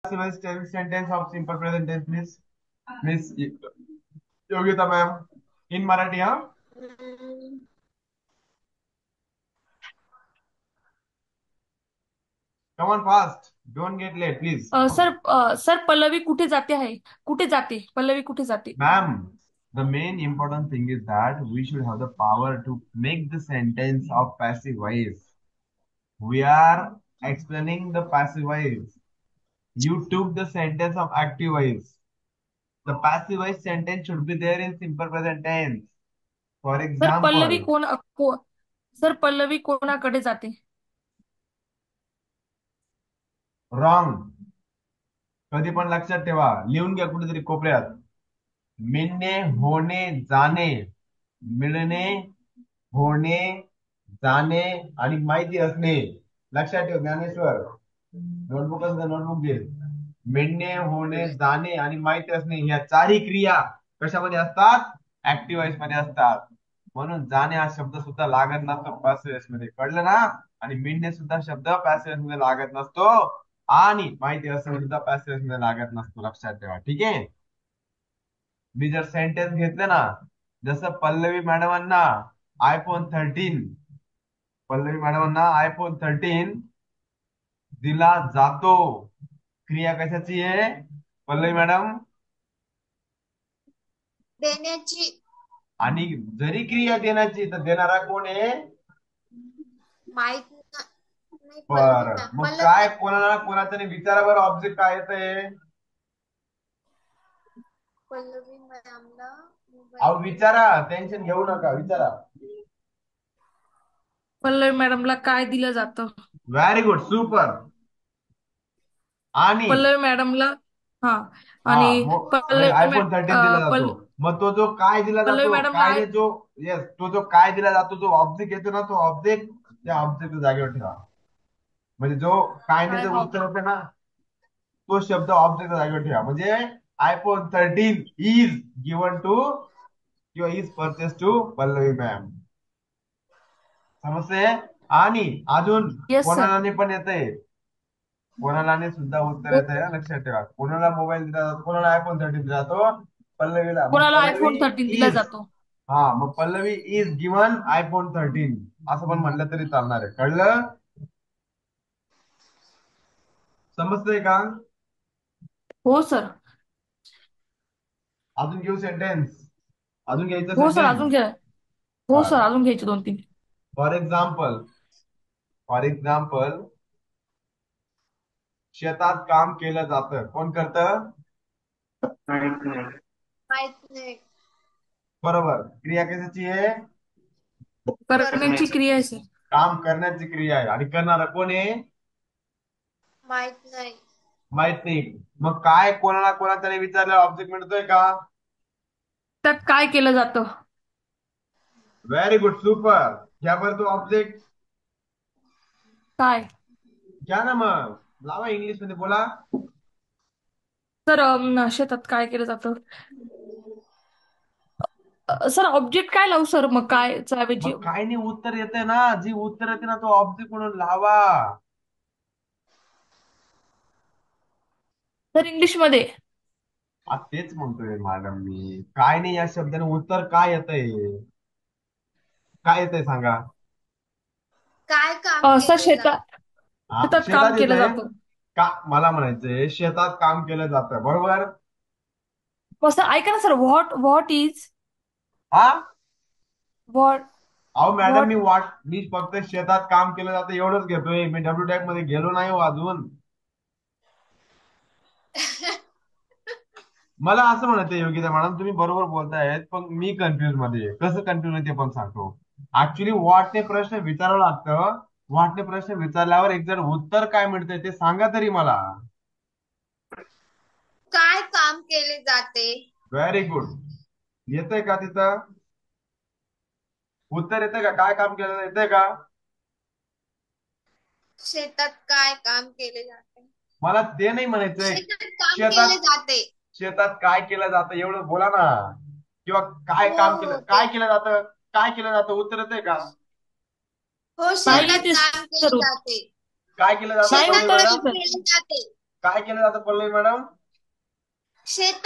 Sentence of simple present tense please. Miss Yogita ma'am in Marathi. हा, hmm, come on fast, don't get late please. Sir Pallavi कुठे जाते आहे? कुठे जाते पल्लवी कुठे जाते? Ma'am, the main important thing is that we should have the power to make the sentence of passive voice. We are explaining the passive voice. You took the sentence of active voice. The passive voice sentence should be there in simple present tense. For sir Pallavi example, sir Pallavi कोणाकडे जाते? wrong. कधी पण लक्षात ठेवा, लिहून घ्या कुठेतरी कोपऱ्यात. मिळणे, होणे, जाणे. मिळणे, होणे, जाणे आणि माहिती असणे. लक्षात ठेव ज्ञानेश्वर. नोटबुक असं नोटबुक घे. मिळणे, होणे, जाणे आणि माहिती असणे या चारही क्रिया कशामध्ये असतात? ऍक्टिव्ह वॉइस मध्ये असतात. म्हणून जाणे हा शब्द सुद्धा लागत नसतो पॅसिव्ह वॉइस मध्ये, कळलं ना? आणि मिळणे सुद्धा शब्द पॅसिव्ह वॉइस मध्ये लागत नसतो आणि माहिती असणे सुद्धा पॅसिव्ह वॉइस मध्ये लागत नसतो. लक्षात ठेवा, ठीक आहे? मी जर सेंटेन्स घेतलं ना, जसं पल्लवी मॅडमांना आयफोन 13 दिला जातो. क्रिया कशाची आहे पल्लवी मॅडम? देण्याची. आणि जरी क्रिया देण्याची तर देणारा कोण आहे? माहित नाही. पल्लवी बरं, मॅम. मग पल्लवी काय कोणाला कोणाचं नाही विचारा बरं, ऑब्जेक्ट काय येतंय? पल्लवी मॅमला अहो मोबाईल दिला विचारा, जातो. टेन्शन घेऊ नका, विचारा. पल्लवी मॅडमला काय दिलं जातं? Very good, super. आणि पल्लवी मॅडमला हा हा आणि मग पल्लवी मॅ आयफोन 13 दिला जातो. मग तो जो काय दिला पल्लवी जातो, मॅडमला काय ने जो, येस, तो जो काय दिला जातो, जो ऑब्जेक्ट येतो ना, तो ऑब्जेक्ट त्या ऑब्जेक्ट जागेवर ठेवा. म्हणजे जो काय ने काय जे हा उत्तर होते ना, तो शब्द ऑब्जेक्ट जागेवर ठेवा. म्हणजे आयफोन 13 इज गिवन टू किंवा is purchase to Pallavi ma'am. समजते? आणि अजून येस सर. कोणाला पण येतंय, कोणाला सुद्धा उत्तर येत आहे. लक्षात ठेवा, कोणाला मोबाईल दिला जातो, कोणाला आयफोन 13 दिला जातो? पल्लवीला. मग कोणाला पल्लवी आयफोन 13 दिला इज, जातो? हा, मग पल्लवी इज गिवन आयफोन 13 असं पण म्हणलं तरी चालणार आहे. कळलं? समजतंय का? हो सर. अजून घेऊ सेंटेन्स? अजून घ्यायचं हो सर सेंटेन्स? अजून घ्या. हो सर बरं. अजून घ्यायचे 2-3. फॉर एक्झाम्पल, शेतात काम केलं जातं. कोण करतं? माहित नाही. माहित नाही. बरोबर. क्रिया कशाची आहे? करण्याची क्रिया आहे सर. काम करण्याची क्रिया आहे. आणि करणारा कोण आहे? माहित नाही. माहित नाही. मग काय कोणाला कोणाच्या विचारलं ऑब्जेक्ट मिळतोय का? त्यात काय केलं जातं? Very good, super. घ्या बरं तो ऑब्जेक्ट. काय? घ्या ना मग, लावा इंग्लिश मध्ये बोला. सर शेतात काय केलं जातं? सर ऑब्जेक्ट काय लावू सर, मग काय ऐवजी? मग काय नाही, उत्तर येते ना, जी उत्तर येते ना तो ऑब्जेक्ट म्हणून लावा. सर इंग्लिश मध्ये. तेच म्हणतोय मॅडम मी, काय नाही या शब्दाने उत्तर काय येतंय? काय येतंय सांगा? काय काम सर केलं जातं? हा, शेतात काम शेतात केलं येतंय. जातं. का मला म्हणायचंय शेतात काम केलं जातं, बरोबर? मग सर ऐका ना सर, व्हॉट व्हॉट इज हा, व्हॉट अहो मॅडम, व्हॉट मी फक्त शेतात काम केलं जातं एवढंच घेतोय. मी डब्ल्यू टाईप मध्ये गेलो नाही हो अजून. मला असं म्हणायचं योगिता मॅडम, तुम्ही बरोबर बोलतायत, पण मी कन्फ्युज मध्ये आहे. कसं कन्फ्युज आहे ते पण सांगतो. ऍक्च्युली व्हॉटने प्रश्न विचारावं लागतं. व्हॉटने प्रश्न विचारल्यावर एक जर उत्तर काय मिळतंय ते सांगा तरी मला. काय काम केले जाते? Very good. येतंय का तिथं उत्तर? येतंय का? काय काम केलं येतंय का? शेतात काय काम केले जाते? मला ते नाही म्हणायचंय. शेतात काम केले शेतात जाते. शेतात काय केलं जातं एवढं बोला ना. किंवा काय हो काम हो केलं, ते. काय केलं जातं, काय केलं जातं, उत्तर येतंय का? हो काय शेतात काम केले काय जाते. केलं जातं शेतात पल्लवी काम मॅडम? केले जाते. काय केलं जातं पल्लवी मॅडम? शेतात